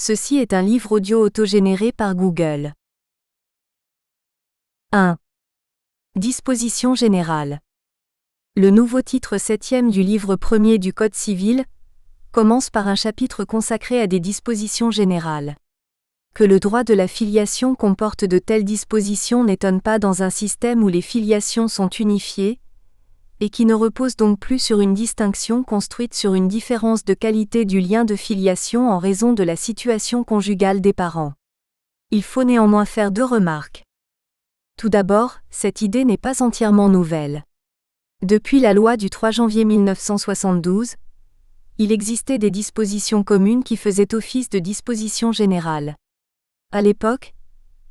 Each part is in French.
Ceci est un livre audio autogénéré par Google. 1. Dispositions générales. Le nouveau titre 7e du livre 1er du Code civil commence par un chapitre consacré à des dispositions générales. Que le droit de la filiation comporte de telles dispositions n'étonne pas dans un système où les filiations sont unifiées, et qui ne repose donc plus sur une distinction construite sur une différence de qualité du lien de filiation en raison de la situation conjugale des parents. Il faut néanmoins faire 2 remarques. Tout d'abord, cette idée n'est pas entièrement nouvelle. Depuis la loi du 3 janvier 1972, il existait des dispositions communes qui faisaient office de dispositions générales. À l'époque,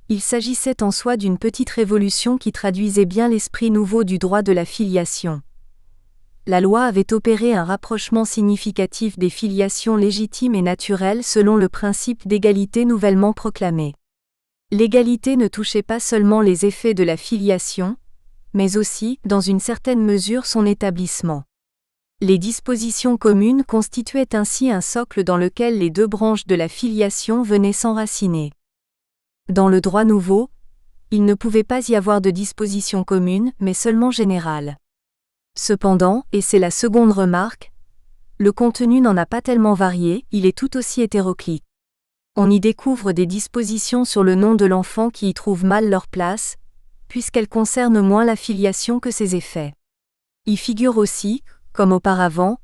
il s'agissait en soi d'une petite révolution qui traduisait bien l'esprit nouveau du droit de la filiation. La loi avait opéré un rapprochement significatif des filiations légitimes et naturelles selon le principe d'égalité nouvellement proclamé. L'égalité ne touchait pas seulement les effets de la filiation, mais aussi, dans une certaine mesure, son établissement. Les dispositions communes constituaient ainsi un socle dans lequel les 2 branches de la filiation venaient s'enraciner. Dans le droit nouveau, il ne pouvait pas y avoir de dispositions communes, mais seulement générales. Cependant, et c'est la seconde remarque, le contenu n'en a pas tellement varié, il est tout aussi hétéroclite. On y découvre des dispositions sur le nom de l'enfant qui y trouvent mal leur place, puisqu'elles concernent moins la filiation que ses effets. Y figurent aussi, comme auparavant,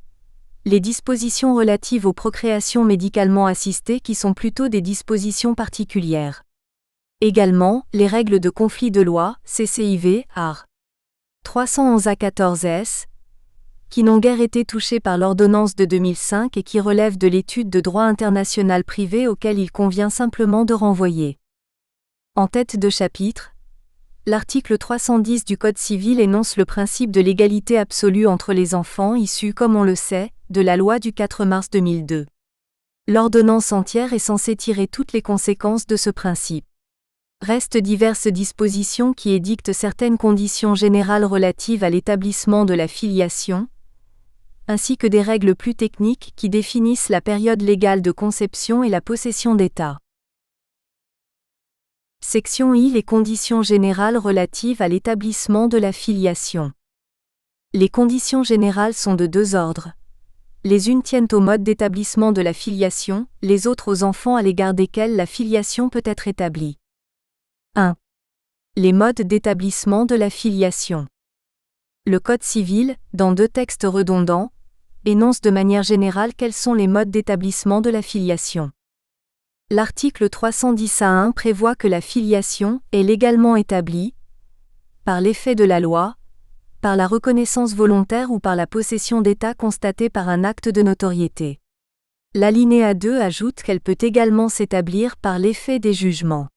les dispositions relatives aux procréations médicalement assistées qui sont plutôt des dispositions particulières. Également, les règles de conflit de loi, CCIV, art. 311 à 14 S, qui n'ont guère été touchées par l'ordonnance de 2005 et qui relèvent de l'étude de droit international privé auquel il convient simplement de renvoyer. En tête de chapitre, l'article 310 du Code civil énonce le principe de l'égalité absolue entre les enfants issus, comme on le sait, de la loi du 4 mars 2002. L'ordonnance entière est censée tirer toutes les conséquences de ce principe. Restent diverses dispositions qui édictent certaines conditions générales relatives à l'établissement de la filiation, ainsi que des règles plus techniques qui définissent la période légale de conception et la possession d'état. Section I. Les conditions générales relatives à l'établissement de la filiation. Les conditions générales sont de 2 ordres. Les unes tiennent au mode d'établissement de la filiation, les autres aux enfants à l'égard desquels la filiation peut être établie. 1. Les modes d'établissement de la filiation. Le Code civil, dans 2 textes redondants, énonce de manière générale quels sont les modes d'établissement de la filiation. L'article 310A1 prévoit que la filiation est légalement établie par l'effet de la loi, par la reconnaissance volontaire ou par la possession d'état constatée par un acte de notoriété. L'alinéa 2 ajoute qu'elle peut également s'établir par l'effet des jugements.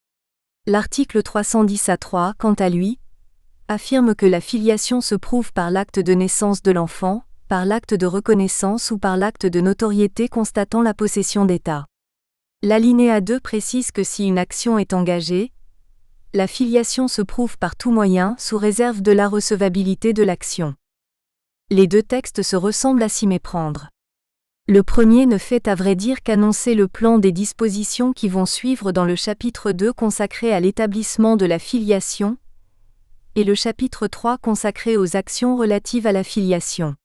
L'article 310A3, quant à lui, affirme que la filiation se prouve par l'acte de naissance de l'enfant, par l'acte de reconnaissance ou par l'acte de notoriété constatant la possession d'état. L'alinéa 2 précise que si une action est engagée, la filiation se prouve par tout moyen sous réserve de la recevabilité de l'action. Les 2 textes se ressemblent à s'y méprendre. Le premier ne fait à vrai dire qu'annoncer le plan des dispositions qui vont suivre dans le chapitre 2 consacré à l'établissement de la filiation, et le chapitre 3 consacré aux actions relatives à la filiation.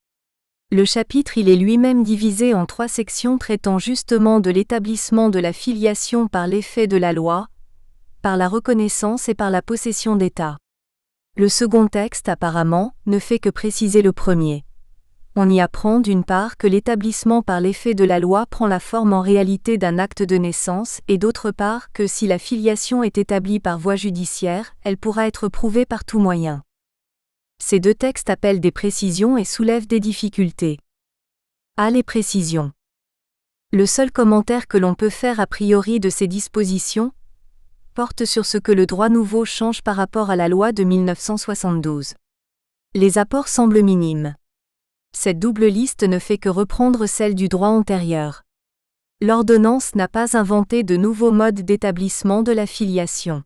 Le chapitre il est lui-même divisé en 3 sections traitant justement de l'établissement de la filiation par l'effet de la loi, par la reconnaissance et par la possession d'état. Le second texte apparemment ne fait que préciser le premier. On y apprend d'une part que l'établissement par l'effet de la loi prend la forme en réalité d'un acte de naissance et d'autre part que si la filiation est établie par voie judiciaire, elle pourra être prouvée par tout moyen. Ces 2 textes appellent des précisions et soulèvent des difficultés. A. Les précisions. Le seul commentaire que l'on peut faire a priori de ces dispositions porte sur ce que le droit nouveau change par rapport à la loi de 1972. Les apports semblent minimes. Cette double liste ne fait que reprendre celle du droit antérieur. L'ordonnance n'a pas inventé de nouveaux modes d'établissement de la filiation.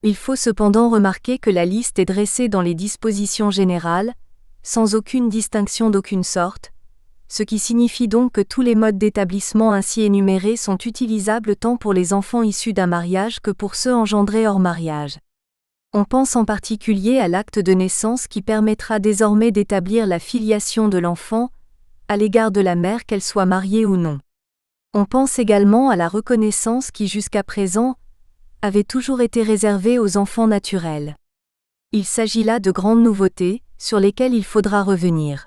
Il faut cependant remarquer que la liste est dressée dans les dispositions générales, sans aucune distinction d'aucune sorte, ce qui signifie donc que tous les modes d'établissement ainsi énumérés sont utilisables tant pour les enfants issus d'un mariage que pour ceux engendrés hors mariage. On pense en particulier à l'acte de naissance qui permettra désormais d'établir la filiation de l'enfant, à l'égard de la mère qu'elle soit mariée ou non. On pense également à la reconnaissance qui jusqu'à présent avait toujours été réservée aux enfants naturels. Il s'agit là de grandes nouveautés, sur lesquelles il faudra revenir.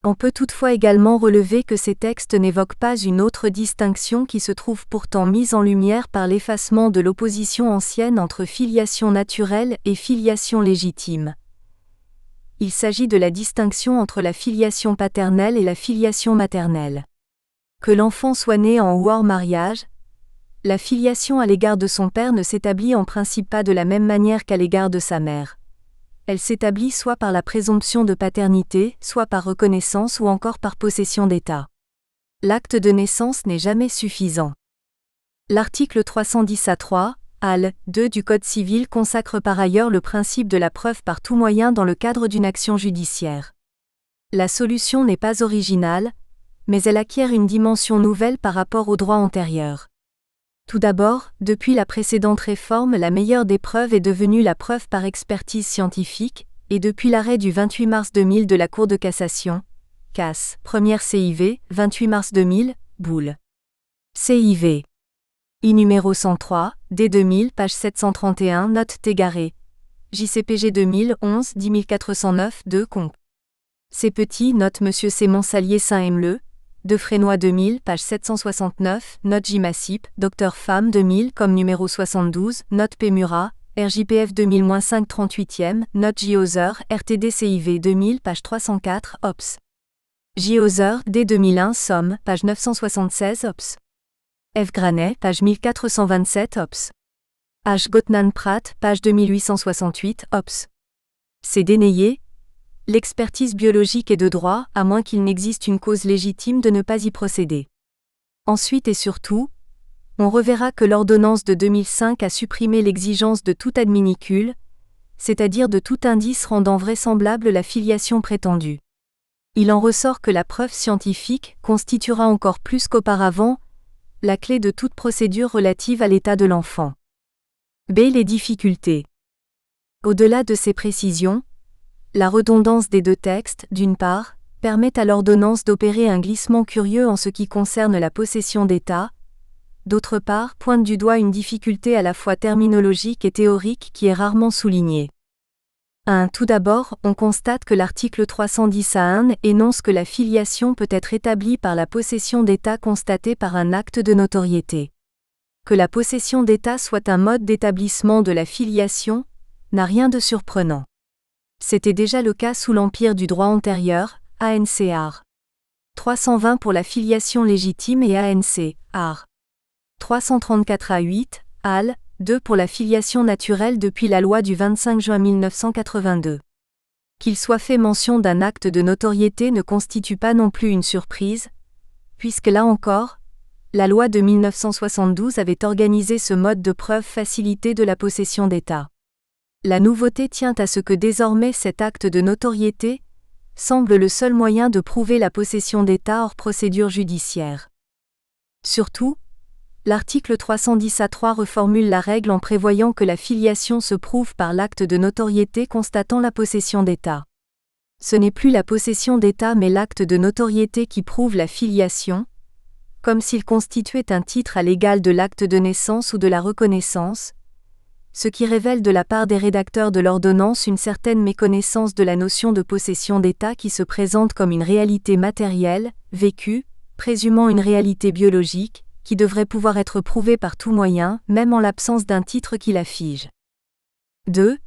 On peut toutefois également relever que ces textes n'évoquent pas une autre distinction qui se trouve pourtant mise en lumière par l'effacement de l'opposition ancienne entre filiation naturelle et filiation légitime. Il s'agit de la distinction entre la filiation paternelle et la filiation maternelle. Que l'enfant soit né en ou hors mariage, la filiation à l'égard de son père ne s'établit en principe pas de la même manière qu'à l'égard de sa mère. Elle s'établit soit par la présomption de paternité, soit par reconnaissance ou encore par possession d'état. L'acte de naissance n'est jamais suffisant. L'article 310A3, al. 2 du Code civil consacre par ailleurs le principe de la preuve par tout moyen dans le cadre d'une action judiciaire. La solution n'est pas originale, mais elle acquiert une dimension nouvelle par rapport au droit antérieur. Tout d'abord, depuis la précédente réforme, la meilleure des preuves est devenue la preuve par expertise scientifique, et depuis l'arrêt du 28 mars 2000 de la Cour de cassation, CAS, première CIV, 28 mars 2000, boule. CIV. I numéro 103, D 2000, page 731, note Tégaré. JCPG 2011, 10409, 2 comp. C petit, note Monsieur Sémon Salier Saint-Emeleu. De Frénois 2000, page 769, note J-Massip, Dr Femme 2000, comme numéro 72, note Pémura, RJPF 2000-5 38e, note J-Ozer, RTD CIV 2000, page 304, OPS. J-Ozer, D 2001, Somme, page 976, OPS. F. Granet, page 1427, OPS. H. Gottnan Pratt, page 2868, OPS. C. Dénayé. L'expertise biologique est de droit, à moins qu'il n'existe une cause légitime de ne pas y procéder. Ensuite et surtout, on reverra que l'ordonnance de 2005 a supprimé l'exigence de tout adminicule, c'est-à-dire de tout indice rendant vraisemblable la filiation prétendue. Il en ressort que la preuve scientifique constituera encore plus qu'auparavant la clé de toute procédure relative à l'état de l'enfant. B. Les difficultés. Au-delà de ces précisions, la redondance des deux textes, d'une part, permet à l'ordonnance d'opérer un glissement curieux en ce qui concerne la possession d'état, d'autre part, pointe du doigt une difficulté à la fois terminologique et théorique qui est rarement soulignée. 1. Tout d'abord, on constate que l'article 310A1 énonce que la filiation peut être établie par la possession d'état constatée par un acte de notoriété. Que la possession d'état soit un mode d'établissement de la filiation n'a rien de surprenant. C'était déjà le cas sous l'empire du droit antérieur, ANC art. 320 pour la filiation légitime et ANC, art. 334 à 8, al. 2 pour la filiation naturelle depuis la loi du 25 juin 1982. Qu'il soit fait mention d'un acte de notoriété ne constitue pas non plus une surprise, puisque là encore, la loi de 1972 avait organisé ce mode de preuve facilité de la possession d'état. La nouveauté tient à ce que désormais cet acte de notoriété semble le seul moyen de prouver la possession d'état hors procédure judiciaire. Surtout, l'article 310A3 reformule la règle en prévoyant que la filiation se prouve par l'acte de notoriété constatant la possession d'état. Ce n'est plus la possession d'état mais l'acte de notoriété qui prouve la filiation, comme s'il constituait un titre à l'égal de l'acte de naissance ou de la reconnaissance, ce qui révèle de la part des rédacteurs de l'ordonnance une certaine méconnaissance de la notion de possession d'état qui se présente comme une réalité matérielle, vécue, présumant une réalité biologique, qui devrait pouvoir être prouvée par tout moyen, même en l'absence d'un titre qui la fige. 2.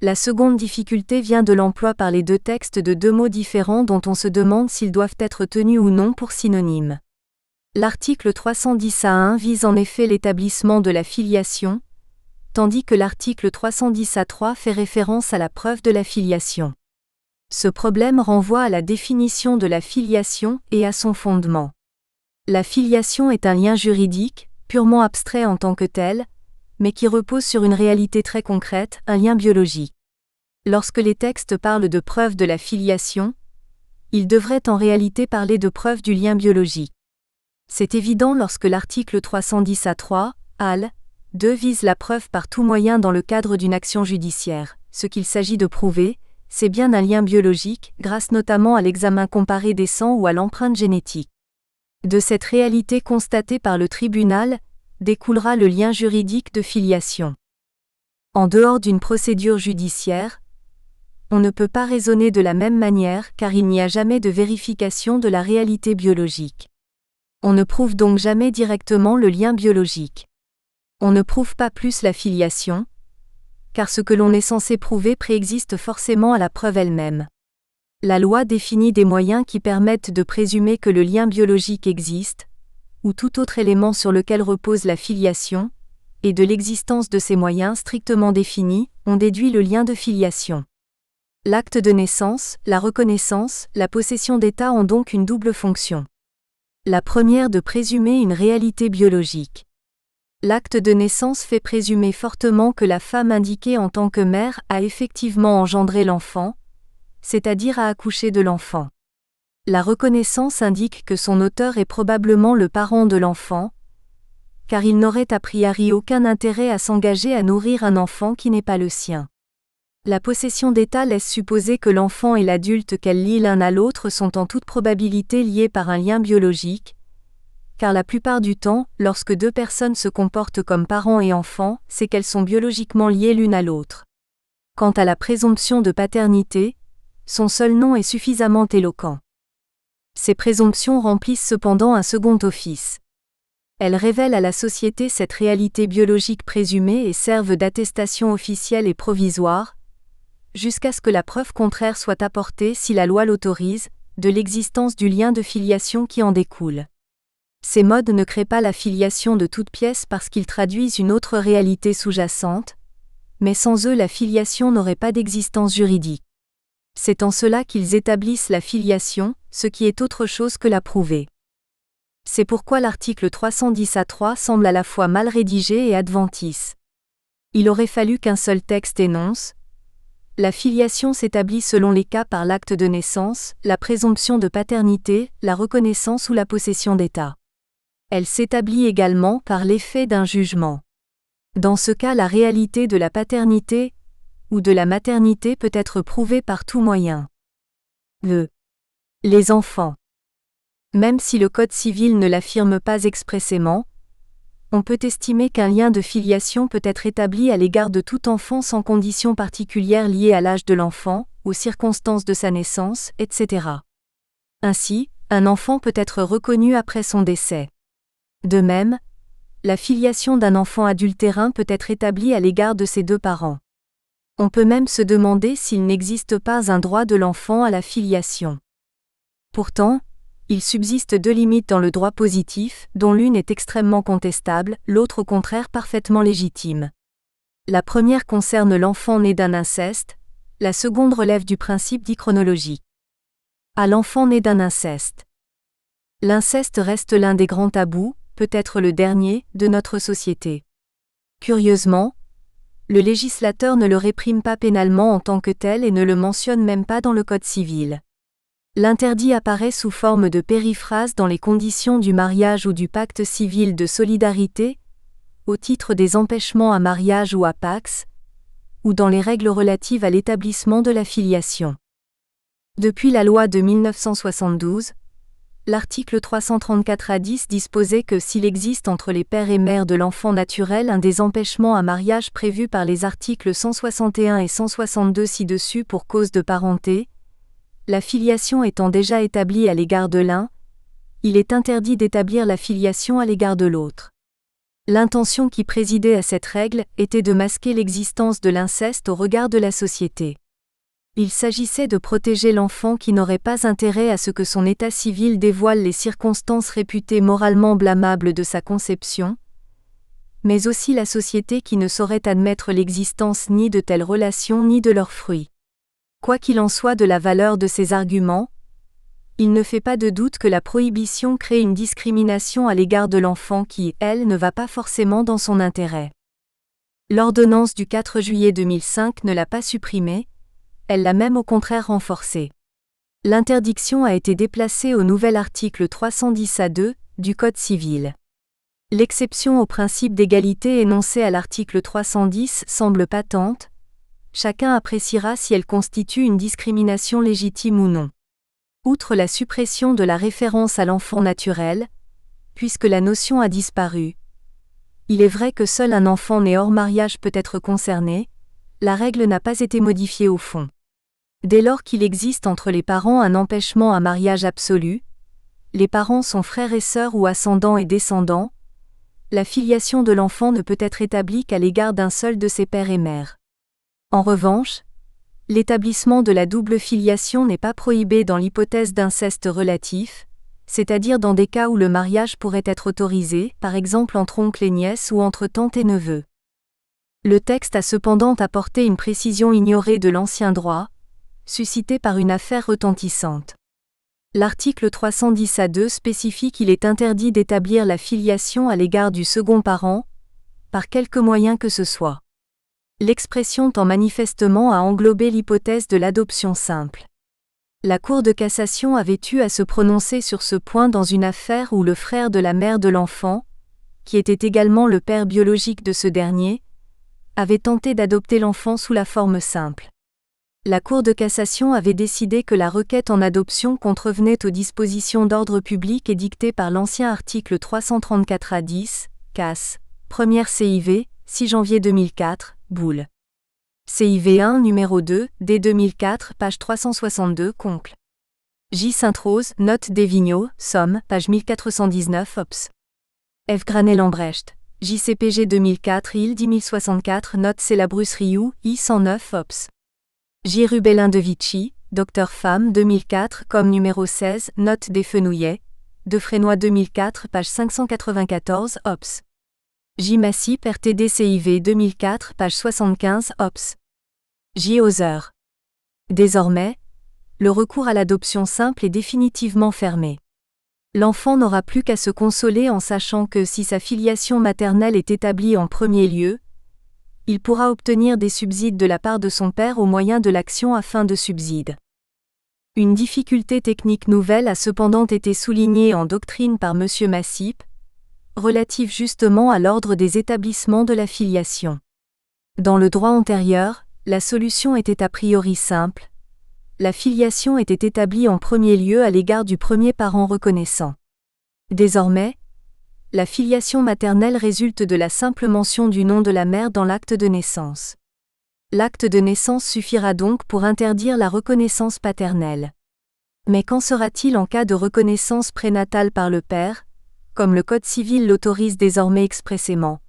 La seconde difficulté vient de l'emploi par les deux textes de deux mots différents dont on se demande s'ils doivent être tenus ou non pour synonymes. L'article 310A1 vise en effet l'établissement de la filiation, tandis que l'article 310A3 fait référence à la preuve de la filiation. Ce problème renvoie à la définition de la filiation et à son fondement. La filiation est un lien juridique, purement abstrait en tant que tel, mais qui repose sur une réalité très concrète, un lien biologique. Lorsque les textes parlent de preuve de la filiation, il devrait en réalité parler de preuve du lien biologique. C'est évident lorsque l'article 310A3, al. 2 vise la preuve par tout moyen dans le cadre d'une action judiciaire. Ce qu'il s'agit de prouver, c'est bien un lien biologique, grâce notamment à l'examen comparé des sangs ou à l'empreinte génétique. De cette réalité constatée par le tribunal, découlera le lien juridique de filiation. En dehors d'une procédure judiciaire, on ne peut pas raisonner de la même manière car il n'y a jamais de vérification de la réalité biologique. On ne prouve donc jamais directement le lien biologique. On ne prouve pas plus la filiation, car ce que l'on est censé prouver préexiste forcément à la preuve elle-même. La loi définit des moyens qui permettent de présumer que le lien biologique existe, ou tout autre élément sur lequel repose la filiation, et de l'existence de ces moyens strictement définis, on déduit le lien de filiation. L'acte de naissance, la reconnaissance, la possession d'état ont donc une double fonction. La première de présumer une réalité biologique. L'acte de naissance fait présumer fortement que la femme indiquée en tant que mère a effectivement engendré l'enfant, c'est-à-dire a accouché de l'enfant. La reconnaissance indique que son auteur est probablement le parent de l'enfant, car il n'aurait a priori aucun intérêt à s'engager à nourrir un enfant qui n'est pas le sien. La possession d'état laisse supposer que l'enfant et l'adulte qu'elle lie l'un à l'autre sont en toute probabilité liés par un lien biologique, car la plupart du temps, lorsque deux personnes se comportent comme parents et enfants, c'est qu'elles sont biologiquement liées l'une à l'autre. Quant à la présomption de paternité, son seul nom est suffisamment éloquent. Ces présomptions remplissent cependant un second office. Elles révèlent à la société cette réalité biologique présumée et servent d'attestation officielle et provisoire, jusqu'à ce que la preuve contraire soit apportée si la loi l'autorise, de l'existence du lien de filiation qui en découle. Ces modes ne créent pas la filiation de toute pièce parce qu'ils traduisent une autre réalité sous-jacente, mais sans eux la filiation n'aurait pas d'existence juridique. C'est en cela qu'ils établissent la filiation, ce qui est autre chose que la prouver. C'est pourquoi l'article 310A3 semble à la fois mal rédigé et adventice. Il aurait fallu qu'un seul texte énonce: la filiation s'établit selon les cas par l'acte de naissance, la présomption de paternité, la reconnaissance ou la possession d'état. Elle s'établit également par l'effet d'un jugement. Dans ce cas, la réalité de la paternité ou de la maternité peut être prouvée par tout moyen. Les enfants. Même si le Code civil ne l'affirme pas expressément, on peut estimer qu'un lien de filiation peut être établi à l'égard de tout enfant sans conditions particulières liées à l'âge de l'enfant, aux circonstances de sa naissance, etc. Ainsi, un enfant peut être reconnu après son décès. De même, la filiation d'un enfant adultérin peut être établie à l'égard de ses deux parents. On peut même se demander s'il n'existe pas un droit de l'enfant à la filiation. Pourtant, il subsiste deux limites dans le droit positif, dont l'une est extrêmement contestable, l'autre au contraire parfaitement légitime. La première concerne l'enfant né d'un inceste, la seconde relève du principe dit chronologique. À l'enfant né d'un inceste. L'inceste reste l'un des grands tabous, peut-être le dernier, de notre société. Curieusement, le législateur ne le réprime pas pénalement en tant que tel et ne le mentionne même pas dans le Code civil. L'interdit apparaît sous forme de périphrase dans les conditions du mariage ou du pacte civil de solidarité, au titre des empêchements à mariage ou à pax, ou dans les règles relatives à l'établissement de la filiation. Depuis la loi de 1972, l'article 334A10 disposait que s'il existe entre les pères et mères de l'enfant naturel un des empêchements à mariage prévus par les articles 161 et 162 ci-dessus pour cause de parenté, la filiation étant déjà établie à l'égard de l'un, il est interdit d'établir la filiation à l'égard de l'autre. L'intention qui présidait à cette règle était de masquer l'existence de l'inceste au regard de la société. Il s'agissait de protéger l'enfant qui n'aurait pas intérêt à ce que son état civil dévoile les circonstances réputées moralement blâmables de sa conception, mais aussi la société qui ne saurait admettre l'existence ni de telles relations ni de leurs fruits. Quoi qu'il en soit de la valeur de ces arguments, il ne fait pas de doute que la prohibition crée une discrimination à l'égard de l'enfant qui, elle, ne va pas forcément dans son intérêt. L'ordonnance du 4 juillet 2005 ne l'a pas supprimée, elle l'a même au contraire renforcée. L'interdiction a été déplacée au nouvel article 310A2 du Code civil. L'exception au principe d'égalité énoncé à l'article 310 semble patente. Chacun appréciera si elle constitue une discrimination légitime ou non. Outre la suppression de la référence à l'enfant naturel, puisque la notion a disparu, il est vrai que seul un enfant né hors mariage peut être concerné, la règle n'a pas été modifiée au fond. Dès lors qu'il existe entre les parents un empêchement à mariage absolu, les parents sont frères et sœurs ou ascendants et descendants, la filiation de l'enfant ne peut être établie qu'à l'égard d'un seul de ses pères et mères. En revanche, l'établissement de la double filiation n'est pas prohibé dans l'hypothèse d'inceste relatif, c'est-à-dire dans des cas où le mariage pourrait être autorisé, par exemple entre oncles et nièces ou entre tantes et neveux. Le texte a cependant apporté une précision ignorée de l'ancien droit, suscitée par une affaire retentissante. L'article 310A2 spécifie qu'il est interdit d'établir la filiation à l'égard du second parent, par quelque moyen que ce soit. L'expression tend manifestement à englober l'hypothèse de l'adoption simple. La Cour de cassation avait eu à se prononcer sur ce point dans une affaire où le frère de la mère de l'enfant, qui était également le père biologique de ce dernier, avait tenté d'adopter l'enfant sous la forme simple. La Cour de cassation avait décidé que la requête en adoption contrevenait aux dispositions d'ordre public édictées par l'ancien article 334A10, CAS, première CIV, 6 janvier 2004, Boule. CIV 1 numéro 2, D 2004, page 362, Concle. J. Sainte-Rose, note d'Evigneau, Somme, page 1419, Ops. F. Granel-Lambrecht, JCPG 2004, IL 10064, note Célabrus Rioux, I 109, Ops. J. Rubellin de Vichy, Docteur Femme 2004, com numéro 16, note des Fenouillets, de Frénois 2004, page 594, Ops. J. Massip RTD CIV 2004, page 75, Ops. J. Hauser. Désormais, le recours à l'adoption simple est définitivement fermé. L'enfant n'aura plus qu'à se consoler en sachant que si sa filiation maternelle est établie en premier lieu, il pourra obtenir des subsides de la part de son père au moyen de l'action à fin de subside. Une difficulté technique nouvelle a cependant été soulignée en doctrine par M. Massip, relative justement à l'ordre des établissements de la filiation. Dans le droit antérieur, la solution était a priori simple. La filiation était établie en premier lieu à l'égard du premier parent reconnaissant. Désormais, la filiation maternelle résulte de la simple mention du nom de la mère dans l'acte de naissance. L'acte de naissance suffira donc pour interdire la reconnaissance paternelle. Mais qu'en sera-t-il en cas de reconnaissance prénatale par le père, comme le Code civil l'autorise désormais expressément?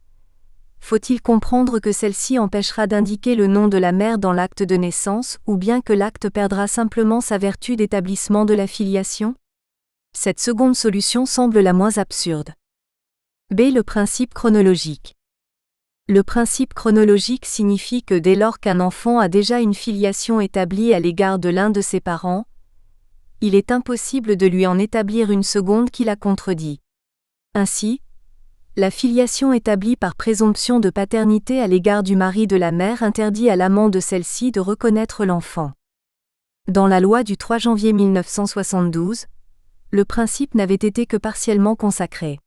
Faut-il comprendre que celle-ci empêchera d'indiquer le nom de la mère dans l'acte de naissance, ou bien que l'acte perdra simplement sa vertu d'établissement de la filiation? Cette seconde solution semble la moins absurde. B. Le principe chronologique. Le principe chronologique signifie que dès lors qu'un enfant a déjà une filiation établie à l'égard de l'un de ses parents, il est impossible de lui en établir une seconde qui la contredit. Ainsi, la filiation établie par présomption de paternité à l'égard du mari de la mère interdit à l'amant de celle-ci de reconnaître l'enfant. Dans la loi du 3 janvier 1972, le principe n'avait été que partiellement consacré.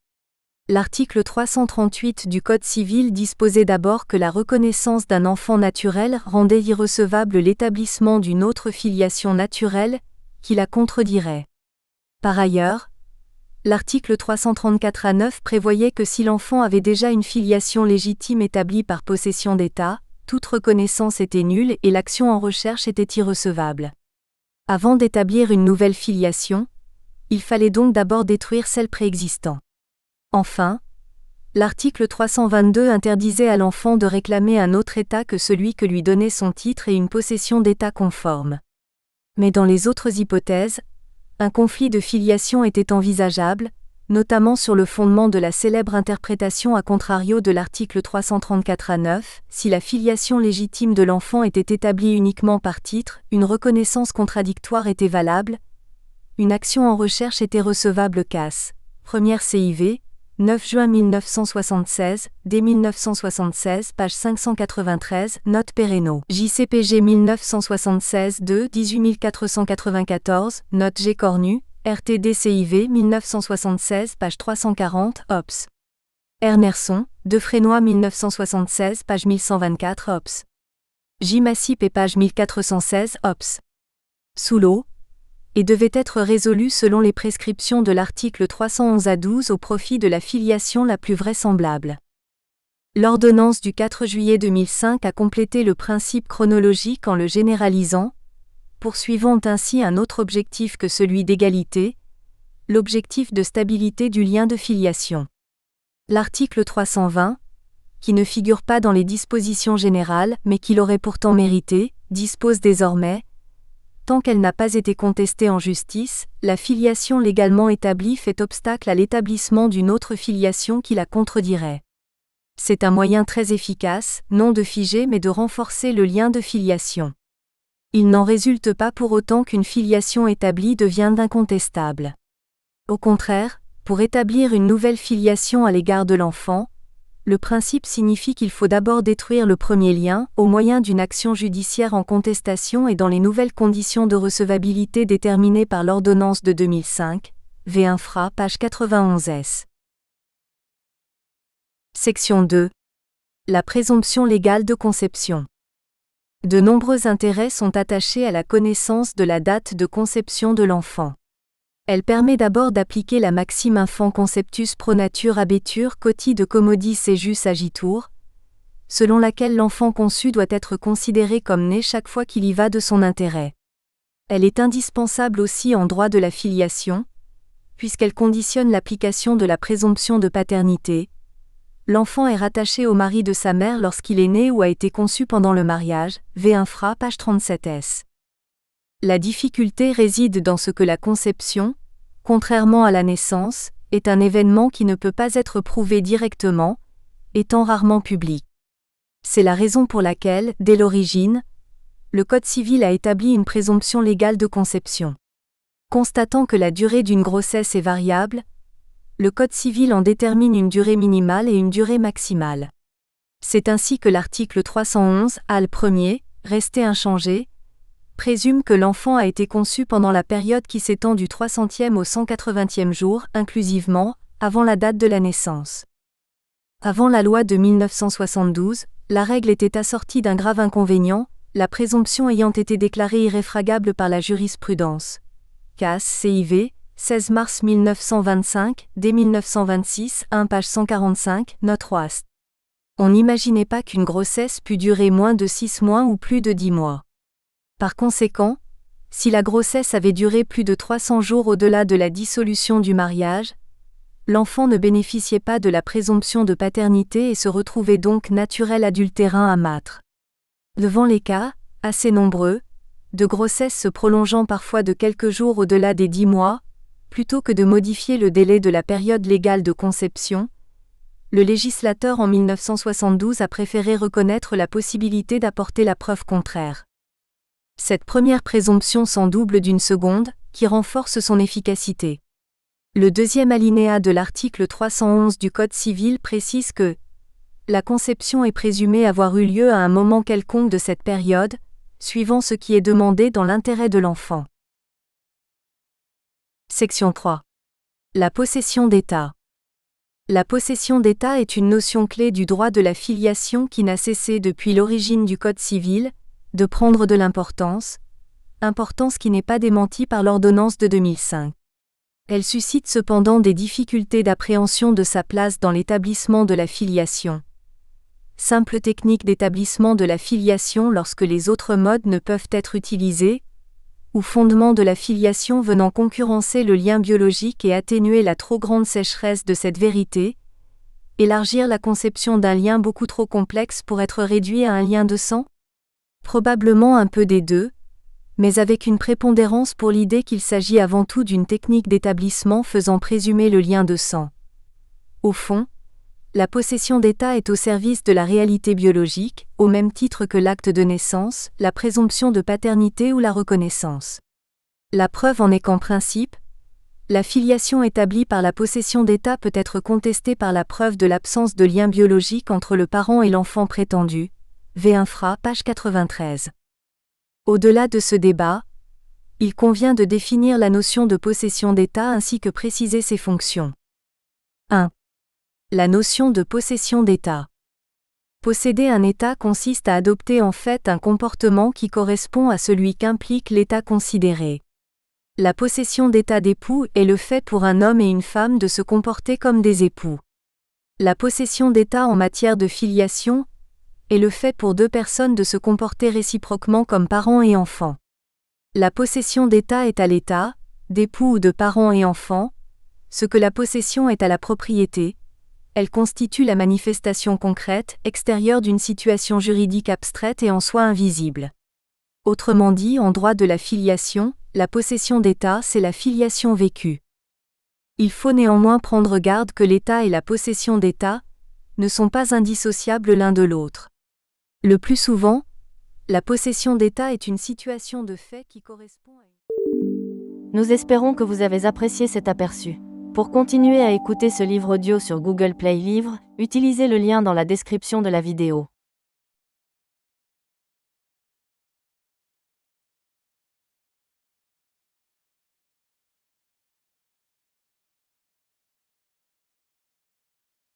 L'article 338 du Code civil disposait d'abord que la reconnaissance d'un enfant naturel rendait irrecevable l'établissement d'une autre filiation naturelle, qui la contredirait. Par ailleurs, l'article 334A9 prévoyait que si l'enfant avait déjà une filiation légitime établie par possession d'État, toute reconnaissance était nulle et l'action en recherche était irrecevable. Avant d'établir une nouvelle filiation, il fallait donc d'abord détruire celle préexistant. Enfin, l'article 322 interdisait à l'enfant de réclamer un autre état que celui que lui donnait son titre et une possession d'état conforme. Mais dans les autres hypothèses, un conflit de filiation était envisageable, notamment sur le fondement de la célèbre interprétation à contrario de l'article 334A9, si la filiation légitime de l'enfant était établie uniquement par titre, une reconnaissance contradictoire était valable, une action en recherche était recevable CAS, première CIV, 9 juin 1976, dès 1976, page 593, note Perreno. JCPG 1976-2, 18494, note G. Cornu, RTD-CIV 1976, page 340, OPS. Ernerson, De Frénois 1976, page 1124, OPS. J. Massip et page 1416, OPS. Sous l'eau, et devait être résolu selon les prescriptions de l'article 311 à 12 au profit de la filiation la plus vraisemblable. L'ordonnance du 4 juillet 2005 a complété le principe chronologique en le généralisant, poursuivant ainsi un autre objectif que celui d'égalité, l'objectif de stabilité du lien de filiation. L'article 320, qui ne figure pas dans les dispositions générales mais qui l'aurait pourtant mérité, dispose désormais: tant qu'elle n'a pas été contestée en justice, la filiation légalement établie fait obstacle à l'établissement d'une autre filiation qui la contredirait. C'est un moyen très efficace, non de figer mais de renforcer le lien de filiation. Il n'en résulte pas pour autant qu'une filiation établie devienne incontestable. Au contraire, pour établir une nouvelle filiation à l'égard de l'enfant, le principe signifie qu'il faut d'abord détruire le premier lien, au moyen d'une action judiciaire en contestation et dans les nouvelles conditions de recevabilité déterminées par l'ordonnance de 2005, V1FRA, page 91s. Section 2. La présomption légale de conception. De nombreux intérêts sont attachés à la connaissance de la date de conception de l'enfant. Elle permet d'abord d'appliquer la maxime infant conceptus pro nature habetur quoti de commodis ejus agitur, selon laquelle l'enfant conçu doit être considéré comme né chaque fois qu'il y va de son intérêt. Elle est indispensable aussi en droit de la filiation, puisqu'elle conditionne l'application de la présomption de paternité. L'enfant est rattaché au mari de sa mère lorsqu'il est né ou a été conçu pendant le mariage, V1FRA, page 37s. La difficulté réside dans ce que la conception, contrairement à la naissance, est un événement qui ne peut pas être prouvé directement, étant rarement public. C'est la raison pour laquelle, dès l'origine, le Code civil a établi une présomption légale de conception. Constatant que la durée d'une grossesse est variable, le Code civil en détermine une durée minimale et une durée maximale. C'est ainsi que l'article 311, al. 1er, resté inchangé, présume que l'enfant a été conçu pendant la période qui s'étend du 300e au 180e jour, inclusivement, avant la date de la naissance. Avant la loi de 1972, la règle était assortie d'un grave inconvénient, la présomption ayant été déclarée irréfragable par la jurisprudence. Cass. CIV, 16 mars 1925, dès 1926, 1 page 145, note Roast. On n'imaginait pas qu'une grossesse pût durer moins de 6 mois ou plus de 10 mois. Par conséquent, si la grossesse avait duré plus de 300 jours au-delà de la dissolution du mariage, l'enfant ne bénéficiait pas de la présomption de paternité et se retrouvait donc naturel adultérin à mâtre. Devant les cas, assez nombreux, de grossesse se prolongeant parfois de quelques jours au-delà des 10 mois, plutôt que de modifier le délai de la période légale de conception, le législateur en 1972 a préféré reconnaître la possibilité d'apporter la preuve contraire. Cette première présomption s'en double d'une seconde, qui renforce son efficacité. Le deuxième alinéa de l'article 311 du Code civil précise que la conception est présumée avoir eu lieu à un moment quelconque de cette période, suivant ce qui est demandé dans l'intérêt de l'enfant. Section 3. La possession d'état. La possession d'état est une notion clé du droit de la filiation qui n'a cessé depuis l'origine du Code civil de prendre de l'importance, importance qui n'est pas démentie par l'ordonnance de 2005. Elle suscite cependant des difficultés d'appréhension de sa place dans l'établissement de la filiation. Simple technique d'établissement de la filiation lorsque les autres modes ne peuvent être utilisés, ou fondement de la filiation venant concurrencer le lien biologique et atténuer la trop grande sécheresse de cette vérité, élargir la conception d'un lien beaucoup trop complexe pour être réduit à un lien de sang ? Probablement un peu des deux, mais avec une prépondérance pour l'idée qu'il s'agit avant tout d'une technique d'établissement faisant présumer le lien de sang. Au fond, la possession d'état est au service de la réalité biologique, au même titre que l'acte de naissance, la présomption de paternité ou la reconnaissance. La preuve en est qu'en principe, La filiation établie par la possession d'état peut être contestée par la preuve de l'absence de lien biologique entre le parent et l'enfant prétendu. V. Infra, page 93. Au-delà de ce débat, il convient de définir la notion de possession d'état ainsi que préciser ses fonctions. 1. La notion de possession d'état. Posséder un état consiste à adopter en fait un comportement qui correspond à celui qu'implique l'état considéré. La possession d'état d'époux est le fait pour un homme et une femme de se comporter comme des époux. La possession d'état en matière de filiation est le fait pour deux personnes de se comporter réciproquement comme parents et enfants. La possession d'état est à l'état, d'époux ou de parents et enfants, ce que la possession est à la propriété. Elle constitue la manifestation concrète, extérieure d'une situation juridique abstraite et en soi invisible. Autrement dit, en droit de la filiation, la possession d'état, c'est la filiation vécue. Il faut néanmoins prendre garde que l'état et la possession d'état ne sont pas indissociables l'un de l'autre. Le plus souvent, la possession d'état est une situation de fait qui correspond à une... Nous espérons que vous avez apprécié cet aperçu. Pour continuer à écouter ce livre audio sur Google Play Livres, utilisez le lien dans la description de la vidéo.